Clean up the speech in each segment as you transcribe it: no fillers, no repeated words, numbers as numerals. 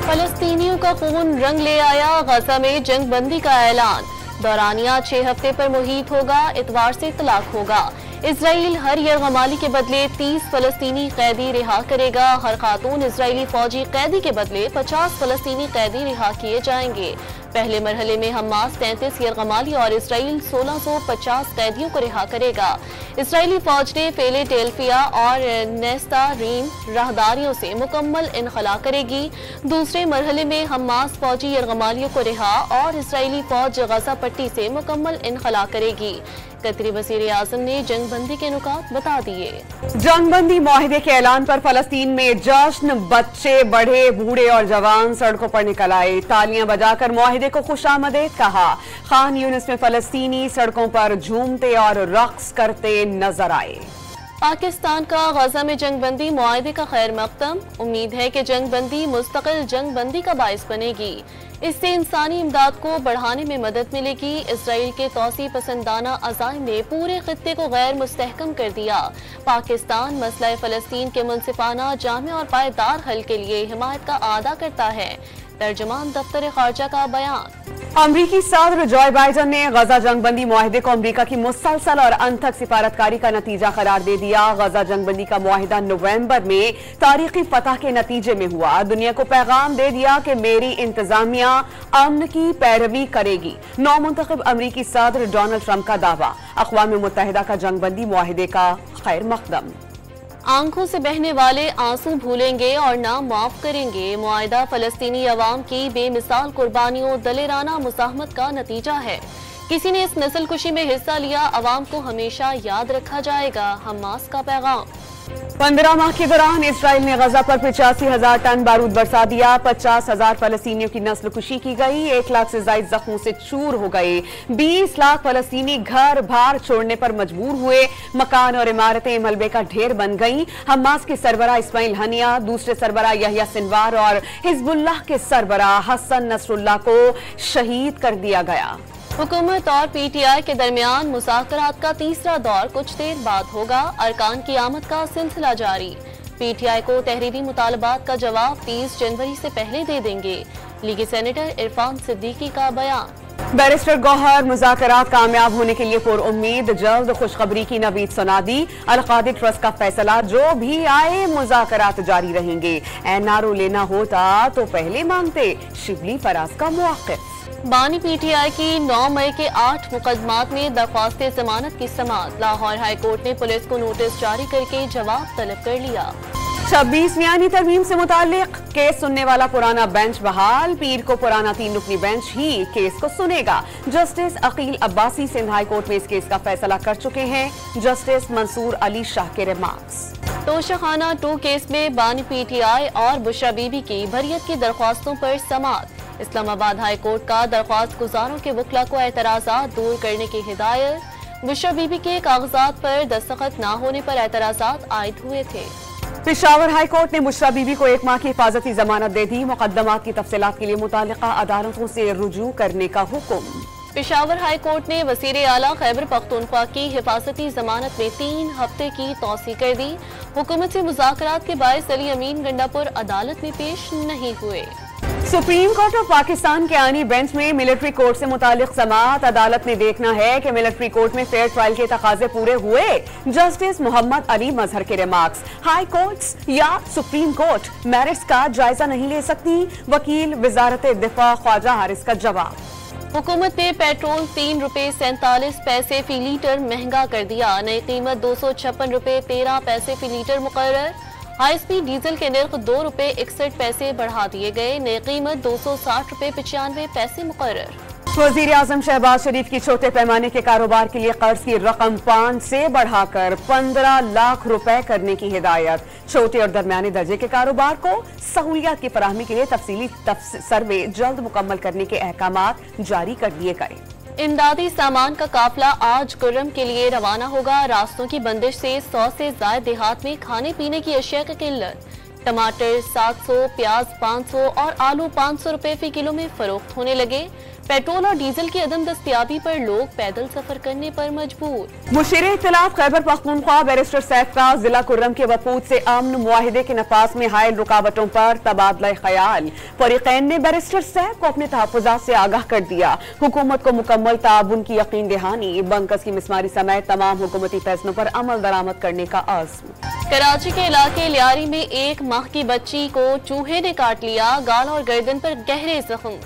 फलस्तीनियों का खून रंग ले आया, गजा में जंग बंदी का ऐलान। दौरानिया 6 हफ्ते पर मुहीत होगा, इतवार से तलाक होगा। इसराइल हर यरगमाली के बदले 30 फलस्तीनी कैदी रिहा करेगा। हर खातून इसराइली फौजी कैदी के बदले 50 फलस्तीनी कैदी रिहा किए जाएंगे। पहले मरहले में हमास 33 यरगमाली और इसराइल 1650 कैदियों को रिहा करेगा। इसराइली फौज ने फिलाडेल्फिया और नेस्तारीम राहदारियों से मुकम्मल इनखला करेगी। दूसरे मरहले में हमास फौजी यरगमालियों को रिहा और इसराइली फौज गजा पट्टी से मुकम्मल इनखला करेगी। कतरी वज़ीर आज़म ने जंग बंदी के नुकात बता दिए। जंग बंदी मुआहिदे के ऐलान पर फलस्तीन में जश्न, बच्चे, बड़े, बूढ़े और जवान सड़कों पर निकल आए। तालियां बजाकर मुआहिदे को खुशामदीद कहा। खान यूनिस में फलस्तीनी सड़कों पर झूमते और रक्स करते नजर आए। पाकिस्तान का गजा में जंग बंदी मुआहिदे का खैर मकदम। उम्मीद है कि जंग बंदी मुस्तकिल जंग बंदी का बाइस बनेगी। इससे इंसानी इमदाद को बढ़ाने में मदद मिलेगी। इसराइल के तौसी पसंदाना अज़ाइम ने पूरे खित्ते को गैर मुस्तहकम कर दिया। पाकिस्तान मसला फ़लस्तीन के मुनसिफाना, जामे और पायदार हल के लिए हिमायत का आदा करता है। तर्जुमान दफ्तर खारजा का बयान। अमरीकी सदर जो बाइडन ने गजा जंग बंदी मुआहिदे को अमरीका की मुसलसल और अनथक सिफारतकारी का नतीजा करार दे दिया। गजा जंग बंदी का मुआहिदा नवंबर में तारीखी फतह के नतीजे में हुआ। दुनिया को पैगाम दे दिया कि मेरी इंतजामिया अमन की पैरवी करेगी। नौमुंतखब अमरीकी सदर डोनाल्ड ट्रंप का दावा। अक़वाम मुत्तहिदा का जंग बंदी मुआहिदे का खैर मकदम। आंखों से बहने वाले आंसू भूलेंगे और ना माफ करेंगे। मुआहिदा फलस्तीनी अवाम की बेमिसाल कुर्बानियों, दलेराना मुज़ाहमत का नतीजा है। किसी ने इस नस्लकुशी में हिस्सा लिया, अवाम को हमेशा याद रखा जाएगा। हमास का पैगाम। 15 माह के दौरान इसराइल ने गजा पर 85,000 टन बारूद बरसा दिया। 50,000 फलस्तीनियों की नस्लकुशी की गई। 1 लाख से ज्यादा जख्मों से चूर हो गए। 20 लाख फलस्तीनी घर बार छोड़ने पर मजबूर हुए। मकान और इमारतें मलबे का ढेर बन गईं। हमास के सरबराह इस्माइल हनिया, दूसरे सरबराह यहिया सिनवार और हिजबुल्लाह के सरबराह हसन नसरुल्लाह को शहीद कर दिया गया। हुकूमत और पीटीआई के दरमियान मुज़ाकरात का तीसरा दौर कुछ देर बाद होगा। अरकान की आमद का सिलसिला जारी। पीटीआई को तहरीरी मुतालबात का जवाब 30 जनवरी से पहले दे देंगे। लीगी सेनेटर इरफान सिद्दीकी का बयान। बैरिस्टर गौहर मुज़ाकरात कामयाब होने के लिए पुर उम्मीद। जल्द खुशखबरी की नवीद सुना दी। अल-कादिर ट्रस्ट का फैसला, जो भी आए मुज़ाकरात जारी रहेंगे। एनआरओ लेना होता तो पहले मांगते। शिबली फराज का मौक़िफ़। बानी पीटीआई की 9 मई के 8 मुकदमात में दरख्वास्त जमानत की समाअत। लाहौर हाई कोर्ट ने पुलिस को नोटिस जारी करके जवाब तलब कर लिया। 26 मियानी तरमीम से मुताल्लिक केस सुनने वाला पुराना बेंच बहाल। पीर को पुराना 3 रुकनी बेंच ही केस को सुनेगा। Justice Aqeel Abbasi Sindh high court में इस केस का फैसला कर चुके हैं। जस्टिस मंसूर अली शाह के रिमार्क्स। तोशाखाना 2 केस में बानी पीटीआई और बुशरा बीबी की बरियत की दरख्वास्तों पर समाअत। इस्लामाबाद हाई कोर्ट का दरख्वास्त गुजारों के वकला को एतराज़ात दूर करने की हिदायत। बुशरा बीबी के कागजात पर दस्तखत न होने पर एतराज़ात आयद हुए थे। पेशावर हाई कोर्ट ने बुशरा बीबी को 1 माह की हिफाजती जमानत दे दी। मुकदमात की तफसीलात के लिए मुतालिका अदालतों से रुजू करने का हुक्म। पेशावर हाई कोर्ट ने वज़ीर आला खैबर पख्तूनख्वा की हिफाजती जमानत में 3 हफ्ते की तौसी कर दी। हुकूमत से मुज़ाकरात के बायस अली अमीन गंडापुर अदालत में पेश नहीं हुए। सुप्रीम कोर्ट ऑफ पाकिस्तान के आनी बेंच में मिलिट्री कोर्ट से मुतालिक समाअत। अदालत ने देखना है कि मिलिट्री कोर्ट में फेयर ट्रायल के तकाजे पूरे हुए। जस्टिस मोहम्मद अली मजहर के रिमार्क्स। हाई कोर्ट्स या सुप्रीम कोर्ट मैरिट्स का जायजा नहीं ले सकती। वकील वजारत दिफा ख्वाजा हारिस का जवाब। हुकूमत ने पेट्रोल 3 रुपए 47 पैसे फी लीटर महंगा कर दिया। नई कीमत 256 रुपए 13 पैसे फी लीटर मुकर्रर। हाई स्पीड डीजल के नर्ख 2 रुपए 61 पैसे बढ़ा दिए गए। नई कीमत 260 रुपए 95 पैसे मुकर्रर। वज़ीर आज़म शहबाज शरीफ की छोटे पैमाने के कारोबार के लिए कर्ज की रकम 5 से बढ़ाकर 15 लाख रुपए करने की हिदायत। छोटे और दरमियाने दर्जे के कारोबार को सहूलियात की फराहमी के लिए तफसीली सर्वे जल्द मुकम्मल करने के अहकामात जारी कर दिए गए। इमदादी सामान का काफिला आज कुर्रम के लिए रवाना होगा। रास्तों की बंदिश से 100 से ज्यादा देहात में खाने पीने की अशिया की किल्लत। टमाटर 700, प्याज 500 और आलू 500 रुपए फी किलो में फरोख्त होने लगे। पेट्रोल और डीजल की अदम दस्तयाबी पर लोग पैदल सफर करने पर मजबूर। मुशीर इख्तिलाफ खैबर पख्तूनख्वा बैरिस्टर सैफ का जिला कुर्रम के वफूद से अमन मुआहिदे के नफाज में हायल रुकावटों पर तबादला ख्याल। फरीकैन ने बैरिस्टर सैफ को अपने तहफ़्फ़ुज़ात से आगाह कर दिया। हुकूमत को मुकम्मल ताउन की यकीन दहानी। बंकस की मिसमारी समेत तमाम हुकूमती फैसलों पर अमल दरामद करने का आज़म। कराची के इलाके लियारी में 1 माह की बच्ची को चूहे ने काट लिया। गाल और गर्दन पर गहरे जख्म,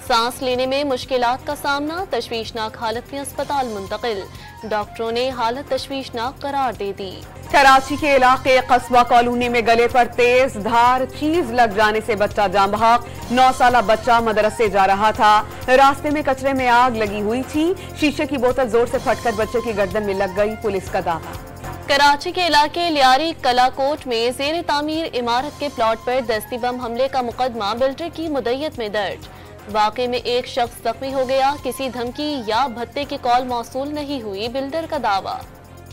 सांस लेने में मुश्किलात का सामना। तशवीशनाक हालत में अस्पताल मुंतकिल। डॉक्टरों ने हालत तशवीशनाक करार दे दी। कराची के इलाके कस्बा कॉलोनी में गले पर तेज धार चीज लग जाने से बच्चा जान बहक। 9 साला बच्चा मदरसे जा रहा था। रास्ते में कचरे में आग लगी हुई थी। शीशे की बोतल जोर से फटकर बच्चे की गर्दन में लग गई, पुलिस का दावा। कराची के इलाके लियारी कलाकोट में ज़ेर तामीर इमारत के प्लॉट पर दस्ती बम हमले का मुकदमा बिल्डर की मुद्दत में दर्ज। वाक़े में एक शख्स जख्मी हो गया। किसी धमकी या भत्ते की कॉल मौसूल नहीं हुई, बिल्डर का दावा।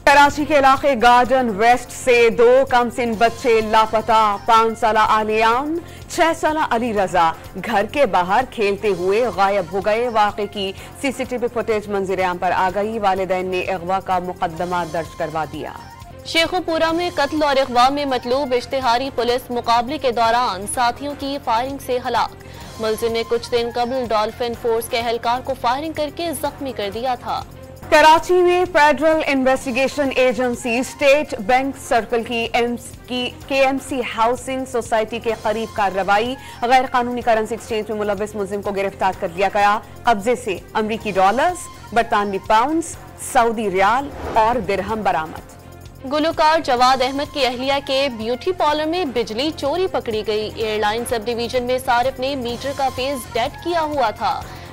कराची के इलाके गार्डन वेस्ट से 2 कमसिन बच्चे लापता। 5 साला आलियान, 6 साला अली रजा घर के बाहर खेलते हुए गायब हो गए। वाक़े की सीसीटीवी फुटेज मंजर-ए-आम पर आ गई। वालिदैन ने अगवा का मुकदमा दर्ज करवा दिया। शेखुपुरा में कत्ल और अगवा में मतलूब इश्तिहारी पुलिस मुकाबले के दौरान साथियों की फायरिंग से हलाक। मुलजिम ने कुछ दिन कबल डॉल्फिन फोर्स के एहलकार को फायरिंग करके जख्मी कर दिया था। कराची में federal investigation agency state bank circle की KMC हाउसिंग सोसाइटी के करीब कार्रवाई। गैर कानूनी करेंसी एक्सचेंज में मुलविस मुलजिम को गिरफ्तार कर लिया गया। कब्जे से अमरीकी डॉलर्स, बरतानवी पाउंड्स, सऊदी रियाल और दिरहम बरामद। गुलकार जवाद अहमद की अहलिया के ब्यूटी पार्लर में बिजली चोरी पकड़ी गई। एयरलाइन सब डिवीजन में सारिफ ने मीटर का फेज डेड किया हुआ था।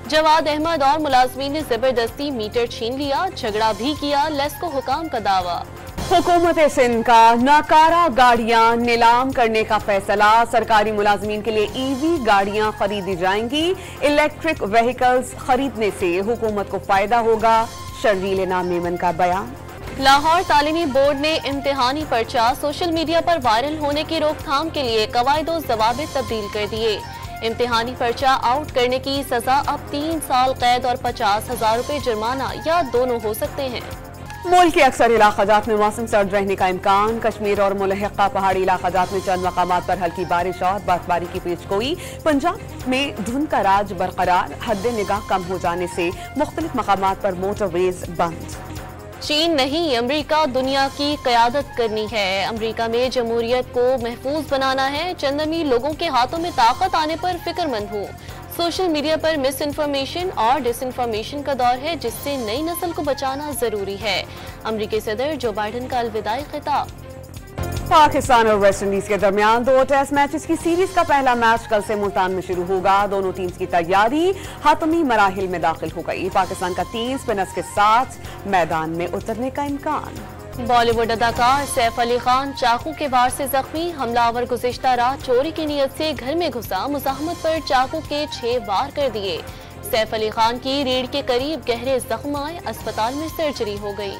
जवाद अहमद और मुलाजमीन ने जबरदस्ती मीटर छीन लिया, झगड़ा भी किया। लेस्को हुकाम का दावा। हुकूमत सिंध का नाकारा गाड़ियां नीलाम करने का फैसला। सरकारी मुलाजमीन के लिए EV गाड़ियां खरीदी जाएंगी। इलेक्ट्रिक व्हीकल्स खरीदने से हुकूमत को फायदा होगा। शर्जील इनाम मेमन का बयान। लाहौर तालीमी बोर्ड ने इम्तिहानी पर्चा सोशल मीडिया पर वायरल होने की रोकथाम के लिए कवायद और ज़वाबित तब्दील कर दिए। इम्तिहानी पर्चा आउट करने की सजा अब 3 साल कैद और 50,000 रुपए जुर्माना या दोनों हो सकते हैं। मुल्क के अक्सर इलाकाजात में मौसम सर्द रहने का इम्कान। कश्मीर और मुलहिका पहाड़ी इलाकाजात में चंद मकामात पर हल्की बारिश और बर्फबारी की पेशगोई। पंजाब में धुंध का राज बरकरार। हद निगाह कम हो जाने से मुख्तलिफ मकामात पर मोटरवेज बंद। चीन नहीं, अमेरिका दुनिया की क़यादत करनी है। अमेरिका में जमहूरियत को महफूज बनाना है। चंद अमीर लोगों के हाथों में ताकत आने पर फिक्रमंद हूँ। सोशल मीडिया पर मिस इन्फॉर्मेशन और डिसइन्फॉर्मेशन का दौर है, जिससे नई नस्ल को बचाना जरूरी है। अमेरिकी सदर जो बाइडन का अलविदाई खिताब। पाकिस्तान और वेस्ट इंडीज के दरमियान 2 टेस्ट मैचेस की सीरीज का पहला मैच कल से मुल्तान में शुरू होगा। दोनों टीम्स की तैयारी हातमी मराहिल में दाखिल हो गई। पाकिस्तान का 3 स्पिनर्स के साथ मैदान में उतरने का इम्कान। बॉलीवुड अदाकार सैफ अली खान चाकू के वार से जख्मी। हमलावर गुज़िश्ता रात चोरी की नीयत से घर में घुसा। मुज़ाहमत पर चाकू के 6 वार कर दिए। सैफ अली खान की रीढ़ के करीब गहरे जख्म आए। अस्पताल में सर्जरी हो गई।